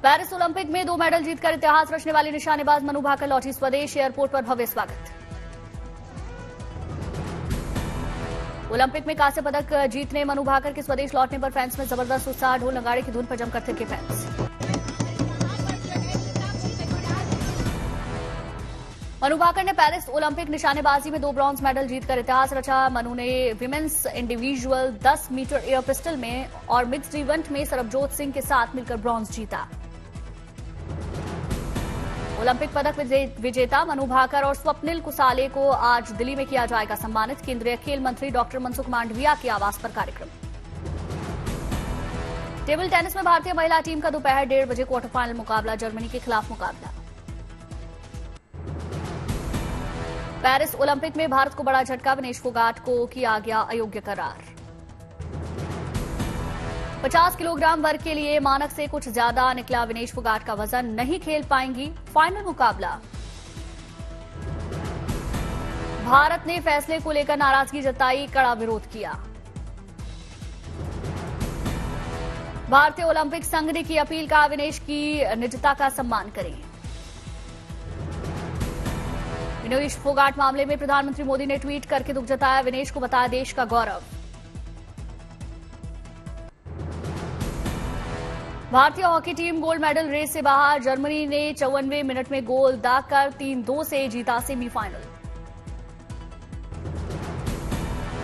Paris Olympic में 2 medal जीतकर इतिहास रचने वाली निशानेबाज मनु भाकर लौटी स्वदेश। एयरपोर्ट पर भव्य स्वागत। ओलंपिक में कांस्य पदक जीतने मनु भाकर के स्वदेश लौटने पर फैंस में जबरदस्त उत्साह। ढोल नगाड़े की धुन पर जमकर थिरके फैंस। मनु भाकर ने पेरिस ओलंपिक निशानेबाजी में 2 ब्रॉन्ज मेडल जीतकर इतिहास रचा। मनु ने women's individual 10 metre air pistol में और मिक्स्ड इवेंट में सरबजोत सिंह के साथ मिलकर ब्रॉन्ज जीता। ओलंपिक पदक विजेता मनु भाकर और स्वप्निल कुसाले को आज दिल्ली में किया जाएगा सम्मानित। केंद्रीय खेल मंत्री डॉक्टर मनसुख मांडविया के आवास पर कार्यक्रम। टेबल टेनिस में भारतीय महिला टीम का दोपहर 1:30 बजे क्वार्टर फाइनल मुकाबला। जर्मनी के खिलाफ मुकाबला। पेरिस ओलंपिक में भारत को बड़ा झटका। विनेश फोगाट को किया गया अयोग्य करार। 50 किलोग्राम वर्ग के लिए मानक से कुछ ज्यादा निकला विनेश फोगाट का वजन। नहीं खेल पाएंगी फाइनल मुकाबला। भारत ने फैसले को लेकर नाराजगी जताई, कड़ा विरोध किया। भारतीय ओलंपिक संघ ने की अपील, का विनेश की निजता का सम्मान करें। विनेश फोगाट मामले में प्रधानमंत्री मोदी ने ट्वीट करके दुख जताया। विनेश को बताया देश का गौरव। भारतीय hockey team gold medal race से बाहर। जर्मनी ने 54वें मिनट में गोल दागकर 3-2 से जीता सेमीफाइनल।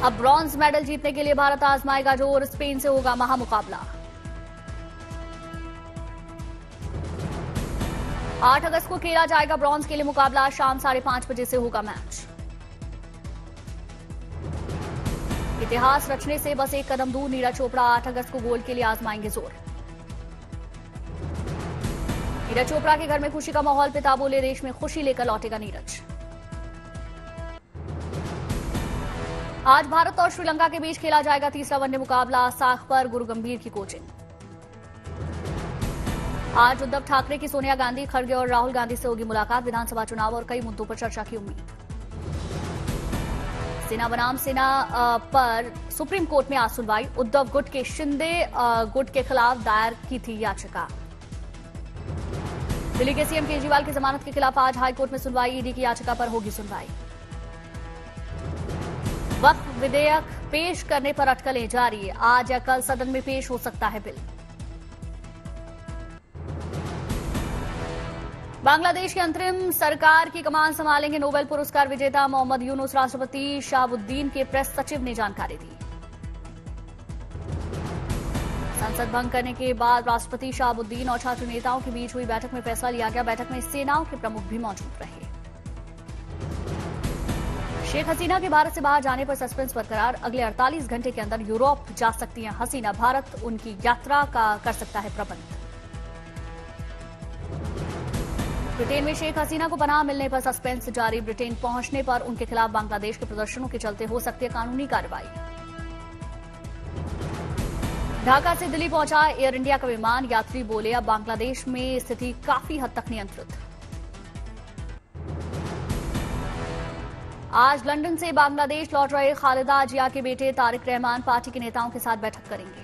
अब ब्रॉन्ज मेडल जीतने के लिए भारत आजमाएगा जोर। स्पेन से होगा महामुकाबला। 8 अगस्त को खेला जाएगा ब्रॉन्ज के लिए मुकाबला। शाम 5:30 बजे से होगा मैच। इतिहास रचने से बस एक कदम दूर नीरज चोपड़ा। 8 अगस्त को गोल्ड के लिए आजमाएंगे जोर। नीरज चोपड़ा के घर में खुशी का माहौल। पिता बोले देश में खुशी लेकर लौटेगा नीरज। आज भारत और श्रीलंका के बीच खेला जाएगा तीसरा वनडे मुकाबला। साख पर गुरु गंभीर की कोचिंग। आज उद्धव ठाकरे की सोनिया गांधी, खड़गे और राहुल गांधी से होगी मुलाकात। विधानसभा चुनाव और कई मुद्दों पर चर्चा की उम्मीद। सेना बनाम सेना पर सुप्रीम कोर्ट में आज सुनवाई। उद्धव गुट के शिंदे गुट के खिलाफ दायर की थी याचिका। दिल्ली के सीएम केजरीवाल की जमानत के खिलाफ आज हाईकोर्ट में सुनवाई। ईडी की याचिका पर होगी सुनवाई। वक्फ विधेयक पेश करने पर अटकलें जारी। आज या कल सदन में पेश हो सकता है बिल। बांग्लादेश की अंतरिम सरकार की कमान संभालेंगे नोबेल पुरस्कार विजेता मोहम्मद यूनुस। राष्ट्रपति शहाबुद्दीन के प्रेस सचिव ने जानकारी दी। संसद भंग करने के बाद राष्ट्रपति शहाबुद्दीन और छात्र नेताओं के बीच हुई बैठक में फैसला लिया गया। बैठक में सेनाओं के प्रमुख भी मौजूद रहे। शेख हसीना के भारत से बाहर जाने पर सस्पेंस बरकरार। अगले 48 घंटे के अंदर यूरोप जा सकती हैं हसीना। भारत उनकी यात्रा का कर सकता है प्रबंध। ब्रिटेन में शेख हसीना को पनाह मिलने पर सस्पेंस जारी। ब्रिटेन पहुंचने पर उनके खिलाफ बांग्लादेश के प्रदर्शनों के चलते हो सकती है कानूनी कार्रवाई। ढाका से दिल्ली पहुंचा एयर इंडिया का विमान। यात्री बोले अब बांग्लादेश में स्थिति काफी हद तक नियंत्रित। आज लंदन से बांग्लादेश लौट रहे खालिदा जिया के बेटे तारिक रहमान पार्टी के नेताओं के साथ बैठक करेंगे।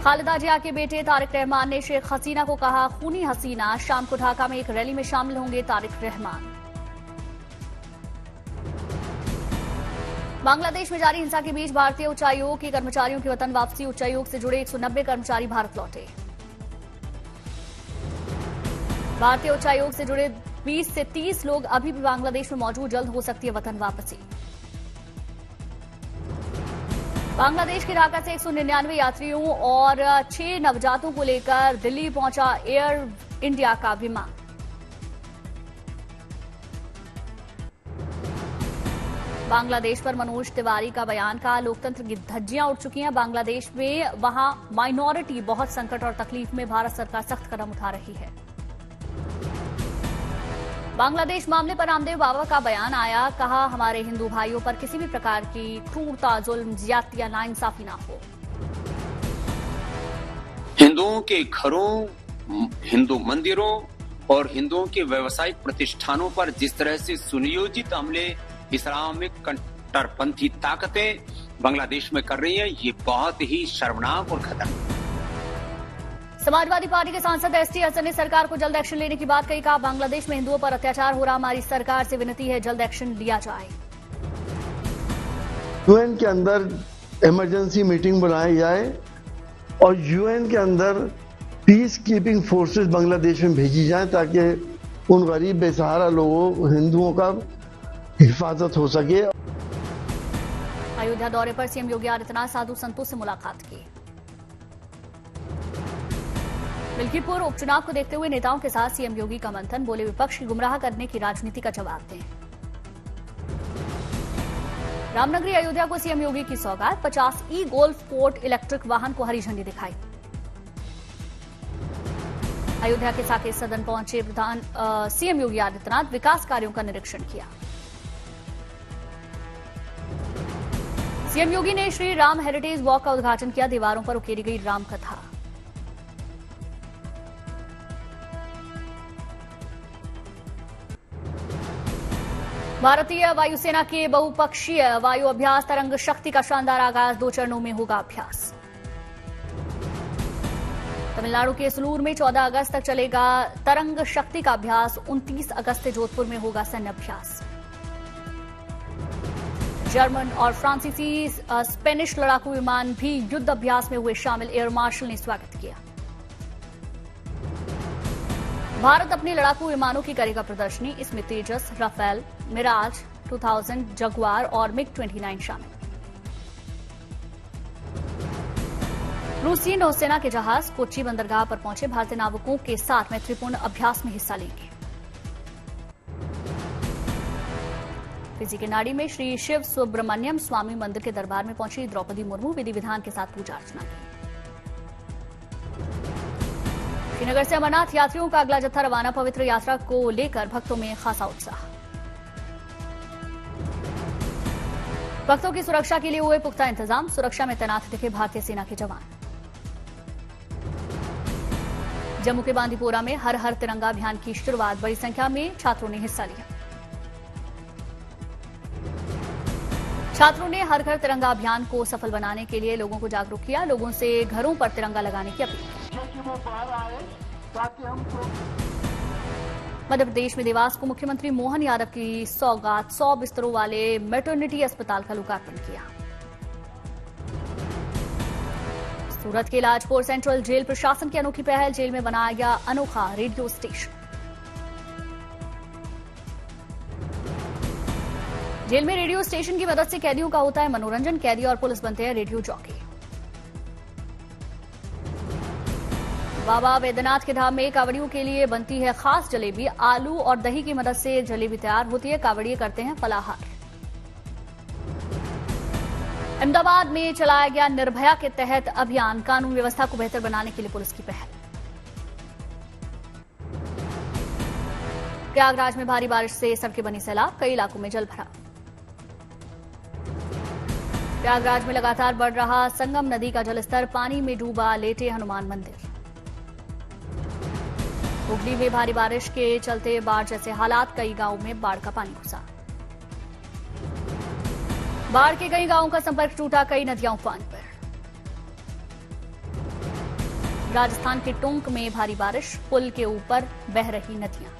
खालिदा जिया के बेटे तारिक रहमान ने शेख हसीना को कहा खूनी हसीना। शाम को ढाका में एक रैली में शामिल होंगे तारिक रहमान। बांग्लादेश में जारी हिंसा के बीच भारतीय उच्चायोग के कर्मचारियों की वतन वापसी। उच्चायोग से जुड़े 190 कर्मचारी भारत लौटे। भारतीय उच्चायोग से जुड़े 20 से 30 लोग अभी भी बांग्लादेश में मौजूद। जल्द हो सकती है वतन वापसी। बांग्लादेश के ढाका से 199 यात्रियों और 6 नवजातों को लेकर दिल्ली पहुंचा एयर इंडिया का विमान। बांग्लादेश पर मनोज तिवारी का बयान। का लोकतंत्र की धज्जियां उड़ चुकी हैं बांग्लादेश में। वहां माइनॉरिटी बहुत संकट और तकलीफ में। भारत सरकार सख्त कदम उठा रही है। बांग्लादेश मामले पर रामदेव बाबा का बयान आया। कहा हमारे हिंदू भाइयों पर किसी भी प्रकार की क्रूरता, जुल्म, ज्यादती या नाइंसाफी ना हो। हिंदुओं के घरों, हिंदू मंदिरों और हिंदुओं के व्यावसायिक प्रतिष्ठानों पर जिस तरह से सुनियोजित हमले इस्लामिक कट्टरपंथी ताकतें बांग्लादेश में कर रही हैं, ये बहुत ही शर्मनाक और खतरनाक। समाजवादी पार्टी के सांसद एसटी हसन ने सरकार को जल्द एक्शन लेने की बात कही। कहा, बांग्लादेश में हिंदुओं पर अत्याचार हो रहा, हमारी सरकार से विनती है जल्द एक्शन लिया जाए। यूएन के अंदर इमरजेंसी मीटिंग बनाई जाए और यूएन के अंदर पीस कीपिंग फोर्सेस बांग्लादेश में भेजी जाए ताकि उन गरीब बेसहारा लोगों हिंदुओं का हिफाजत हो सके। अयोध्या दौरे पर सीएम योगी आदित्यनाथ साधु संतों से मुलाकात की। मिल्कीपुर उपचुनाव को देखते हुए नेताओं के साथ सीएम योगी का मंथन। बोले, विपक्ष की गुमराह करने की राजनीति का जवाब दें। रामनगरी अयोध्या को सीएम योगी की सौगात। 50 ई गोल्फ कोर्ट इलेक्ट्रिक वाहन को हरी झंडी दिखाई। अयोध्या के साकेत सदन पहुंचे सीएम योगी आदित्यनाथ, विकास कार्यों का निरीक्षण किया। सीएम योगी ने श्री राम हेरिटेज वॉक का उद्घाटन किया। दीवारों पर उकेरी गई राम कथा। भारतीय वायुसेना के बहुपक्षीय वायु अभ्यास तरंग शक्ति का शानदार आगाज। 2 चरणों में होगा अभ्यास। तमिलनाडु के सुलूर में 14 अगस्त तक चलेगा तरंग शक्ति का अभ्यास। 29 अगस्त से जोधपुर में होगा सैन्य अभ्यास। जर्मन और फ्रांसीसी स्पेनिश लड़ाकू विमान भी युद्ध अभ्यास में हुए शामिल। एयर मार्शल ने स्वागत किया। भारत अपने लड़ाकू विमानों की करेगा प्रदर्शनी। इसमें तेजस, राफेल, मिराज 2000, जगुआर और मिग 29 शामिल। रूसी नौसेना के जहाज कोच्चि बंदरगाह पर पहुंचे। भारतीय नाविकों के साथ मैत्रीपूर्ण अभ्यास में हिस्सा लेंगे। फिजी के नाड़ी में श्री शिव सुब्रमण्यम स्वामी मंदिर के दरबार में पहुंची द्रौपदी मुर्मू। विधि विधान के साथ पूजा अर्चना की। श्रीनगर से अमरनाथ यात्रियों का अगला जत्था रवाना। पवित्र यात्रा को लेकर भक्तों में खासा उत्साह। भक्तों की सुरक्षा के लिए हुए पुख्ता इंतजाम। सुरक्षा में तैनात दिखे भारतीय सेना के जवान। जम्मू के बांदीपोरा में हर हर तिरंगा अभियान की शुरुआत। बड़ी संख्या में छात्रों ने हिस्सा लिया। छात्रों ने हर घर तिरंगा अभियान को सफल बनाने के लिए लोगों को जागरूक किया। लोगों से घरों पर तिरंगा लगाने की अपील की। मध्य प्रदेश में देवास को मुख्यमंत्री मोहन यादव की सौगात। 100 बिस्तरों वाले मैटरनिटी अस्पताल का लोकार्पण किया। सूरत के इलाजपुर सेंट्रल जेल प्रशासन की अनोखी पहल। जेल में बनाया गया अनोखा रेडियो स्टेशन। जेल में रेडियो स्टेशन की मदद से कैदियों का होता है मनोरंजन। कैदी और पुलिस बनते हैं रेडियो जॉकी। बाबा वैद्यनाथ के धाम में कांवड़ियों के लिए बनती है खास जलेबी। आलू और दही की मदद से जलेबी तैयार होती है। कांवड़िए करते हैं फलाहार। अहमदाबाद में चलाया गया निर्भया के तहत अभियान। कानून व्यवस्था को बेहतर बनाने के लिए पुलिस की पहल। प्रयागराज में भारी बारिश से सड़कें बनी सैलाब। कई इलाकों में जल भरा। प्रयागराज में लगातार बढ़ रहा संगम नदी का जलस्तर। पानी में डूबा लेटे हनुमान मंदिर। हुगली में भारी बारिश के चलते बाढ़ जैसे हालात। कई गांवों में बाढ़ का पानी घुसा। बाढ़ के कई गांवों का संपर्क टूटा। कई नदियां उफान पर। राजस्थान के टोंक में भारी बारिश। पुल के ऊपर बह रही नदियां।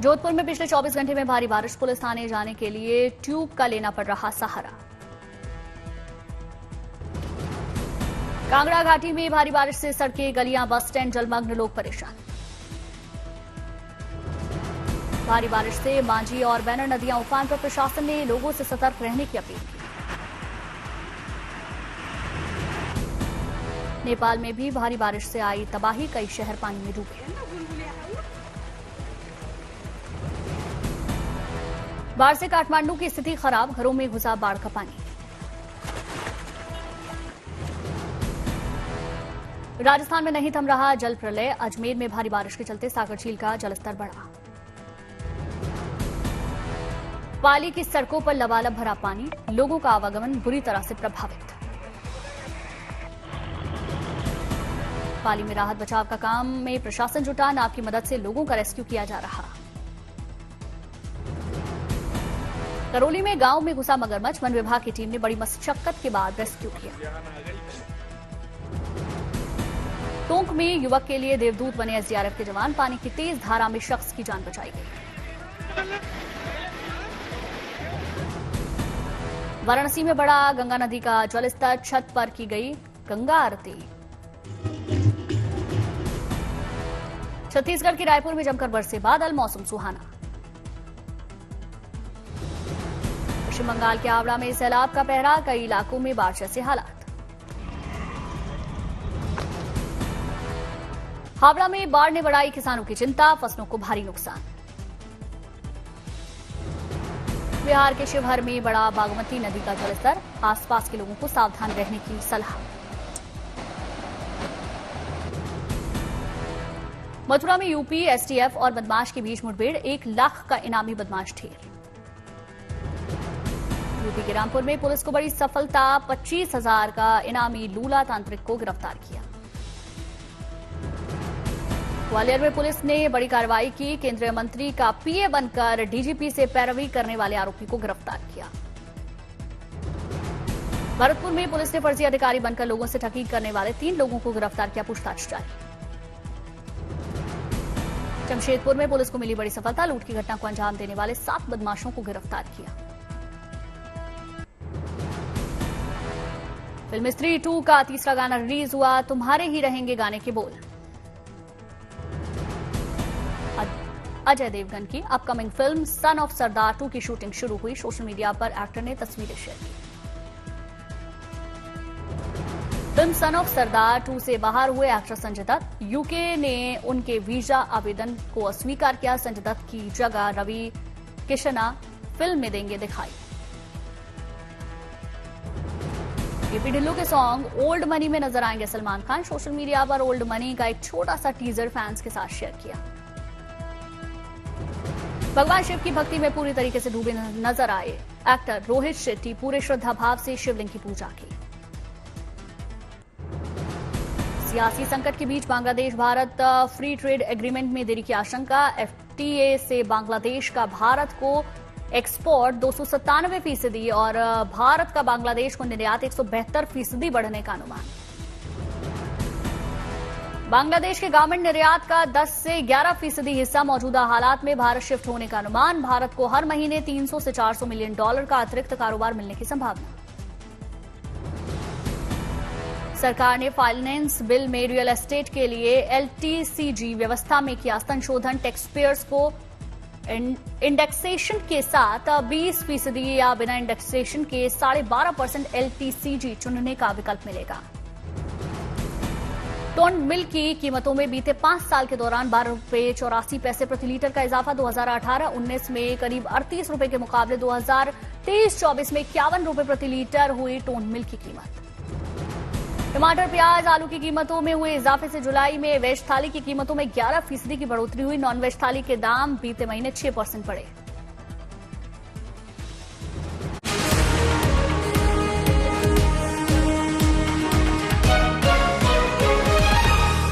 जोधपुर में पिछले 24 घंटे में भारी बारिश। पुलिस थाने जाने के लिए ट्यूब का लेना पड़ रहा सहारा। कांगड़ा घाटी में भारी बारिश से सड़कें, गलियां, बस स्टैंड जलमग्न। लोग परेशान। भारी बारिश से मांझी और बैनर नदियां उफान पर। प्रशासन ने लोगों से सतर्क रहने की अपील की। नेपाल में भी भारी बारिश से आई तबाही। कई शहर पानी में डूबे। बाढ़ से काठमांडू की स्थिति खराब। घरों में घुसा बाढ़ का पानी। राजस्थान में नहीं थम रहा जल प्रलय। अजमेर में भारी बारिश के चलते सागर झील का जलस्तर बढ़ा। पाली की सड़कों पर लबालब भरा पानी। लोगों का आवागमन बुरी तरह से प्रभावित। पाली में राहत बचाव का काम में प्रशासन जुटा। नाव की मदद से लोगों का रेस्क्यू किया जा रहा। करौली में गांव में घुसा मगरमच्छ, वन विभाग की टीम ने बड़ी मशक्कत के बाद रेस्क्यू किया। टोंक में युवक के लिए देवदूत बने एसडीआरएफ के जवान, पानी की तेज धारा में शख्स की जान बचाई गई। वाराणसी में बढ़ा गंगा नदी का जलस्तर, छत पर की गई गंगा आरती। छत्तीसगढ़ के रायपुर में जमकर बरसे बादल, मौसम सुहाना। पश्चिम बंगाल के आवड़ा में सैलाब का पहरा, कई इलाकों में बाढ़ जैसे हालात। हावड़ा में बाढ़ ने बढ़ाई किसानों की चिंता, फसलों को भारी नुकसान। बिहार के शिवहर में बढ़ा बागमती नदी का जलस्तर, आसपास के लोगों को सावधान रहने की सलाह। मथुरा में यूपी एसटीएफ और बदमाश के बीच मुठभेड़, 1 लाख का इनामी बदमाश ढेर। यूपी के रामपुर में पुलिस को बड़ी सफलता, 25,000 का इनामी लूला तांत्रिक को गिरफ्तार किया। ग्वालियर में पुलिस ने बड़ी कार्रवाई की, केंद्रीय मंत्री का पीए बनकर डीजीपी से पैरवी करने वाले आरोपी को गिरफ्तार किया। भरतपुर में पुलिस ने फर्जी अधिकारी बनकर लोगों से ठगी करने वाले 3 लोगों को गिरफ्तार किया, पूछताछ जारी। जमशेदपुर में पुलिस को मिली बड़ी सफलता, लूट की घटना को अंजाम देने वाले 7 बदमाशों को गिरफ्तार किया। फिल्म स्त्री 2 का तीसरा गाना रिलीज हुआ, तुम्हारे ही रहेंगे गाने के बोल। अजय देवगन की अपकमिंग फिल्म सन ऑफ सरदार 2 की शूटिंग शुरू हुई, सोशल मीडिया पर एक्टर ने तस्वीरें शेयर की। फिल्म सन ऑफ सरदार 2 से बाहर हुए एक्टर संजय दत्त, यूके ने उनके वीजा आवेदन को अस्वीकार किया। संजय दत्त की जगह रवि किशना फिल्म में देंगे दिखाई। एपी ढिल्लो के सॉन्ग ओल्ड मनी में नजर आएंगे सलमान खान, सोशल मीडिया पर ओल्ड मनी का एक छोटा सा टीजर फैंस के साथ शेयर किया। भगवान शिव की भक्ति में पूरी तरीके से डूबे नजर आए एक्टर रोहित शेट्टी, पूरे श्रद्धा भाव से शिवलिंग की पूजा की। सियासी संकट के बीच Bangladesh Bharat free trade agreement में देरी की आशंका, एफटीए से बांग्लादेश का भारत को एक्सपोर्ट 297% और भारत का बांग्लादेश को निर्यात 172% बढ़ने का अनुमान। बांग्लादेश के गारमेंट निर्यात का 10 से 11% हिस्सा मौजूदा हालात में भारत शिफ्ट होने का अनुमान। भारत को हर महीने $300 से $400 मिलियन का अतिरिक्त कारोबार मिलने की संभावना। सरकार ने फाइनेंस बिल में रियल एस्टेट के लिए एलटीसीजी व्यवस्था में किया संशोधन, टैक्स पेयर्स को इंडेक्सेशन के साथ 20% या बिना इंडेक्सेशन के 12.5% एलटीसीजी चुनने का विकल्प मिलेगा। टोन मिल की कीमतों में बीते 5 साल के दौरान ₹12.84 प्रति लीटर का इजाफा। 2018-19 में करीब ₹38 के मुकाबले 2023-24 में ₹51 प्रति लीटर हुई टोन मिल की कीमत। टमाटर, प्याज, आलू की कीमतों में हुए इजाफे से जुलाई में वेज थाली की कीमतों में 11% की बढ़ोतरी हुई। नॉन वेज थाली के दाम बीते महीने 6% बढ़े।